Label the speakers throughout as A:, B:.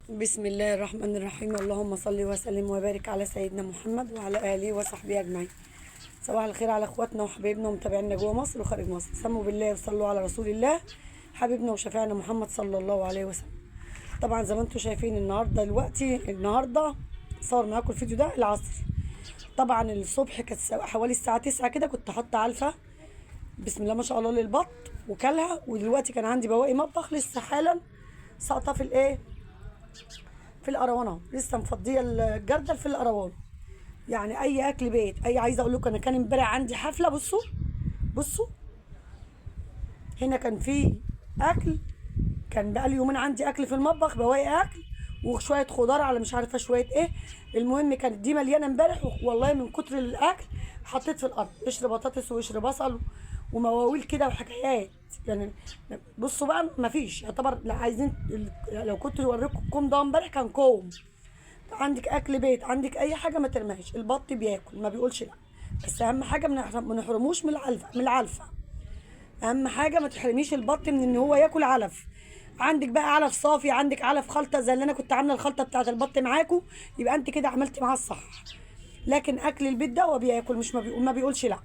A: بسم الله الرحمن الرحيم. اللهم صل وسلم وبارك على سيدنا محمد وعلى آله وصحبه أجمعين. صباح الخير على اخواتنا وحبايبنا ومتابعينا جوه مصر وخارج مصر. سموا بالله وصلوا على رسول الله حبيبنا وشفيعنا محمد صلى الله عليه وسلم. طبعا زي ما انتم شايفين النهارده صور معاكم الفيديو ده العصر. طبعا الصبح كانت حوالي الساعه 9 كده كنت حاطه علفه بسم الله ما شاء الله للبط وكلها، ودلوقتي كان عندي بواقي مطبخ لسه حالا ساقطه في القروانه، لسه مفضيه الجردل في القروانه. يعني اي اكل بيت، عايزه اقول لكم انا كان امبارح عندي حفله. بصوا هنا كان في اكل، كان بقالي يومين عندي اكل في المطبخ، بواقي اكل وشويه خضار على مش عارفه شويه ايه. المهم كانت دي مليانه امبارح، والله من كتر الاكل حطيت في الارض قشر بطاطس وقشر بصل ومواويل كده وحكايات. يعني بصوا بقى مفيش يعتبر، لا عايزين لو كنت اوريكم الكوم ده امبارح كان كوم. عندك اكل بيت، عندك اي حاجه ما ترميهاش. البط بياكل ما بيقولش لا، بس اهم حاجه ما نحرموش من العلفه. اهم حاجه ما تحرميش البط من ان هو ياكل علف. عندك بقى علف صافي، عندك علف خلطه زي اللي انا كنت عامله الخلطه بتاعه البط معاكم، يبقى انت كده عملتي معاه الصح. لكن اكل البيت ده هو بياكل، مش ما بيقولش لا.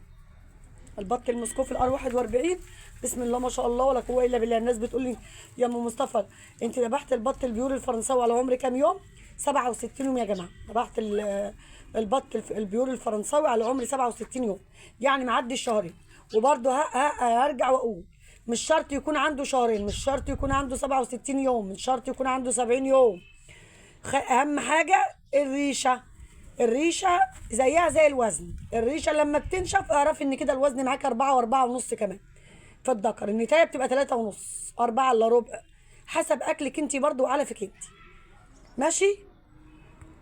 A: البط المسكوف الار 41 بسم الله ما شاء الله ولا قوه الا بالله. الناس بتقول لي يا ام مصطفى انت ذبحت البط البيور الفرنساوي على عمر كام يوم؟ 67 يوم يا جماعه. ذبحت البط البيور الفرنساوي على عمر 67 يوم، يعني معدي الشهرين. وبرده هرجع واقول مش شرط يكون عنده شهرين، مش شرط يكون عنده 67 يوم، مش شرط يكون عنده 70 يوم. اهم حاجه الريشه زيها زي الوزن. الريشه لما بتنشف اعرف ان كده الوزن معاك 4 و4 ونص كمان. في الذكر النتايه بتبقى 3 ونص 4 الا ربع، حسب اكلك انت برضو وعلفك انت. ماشي.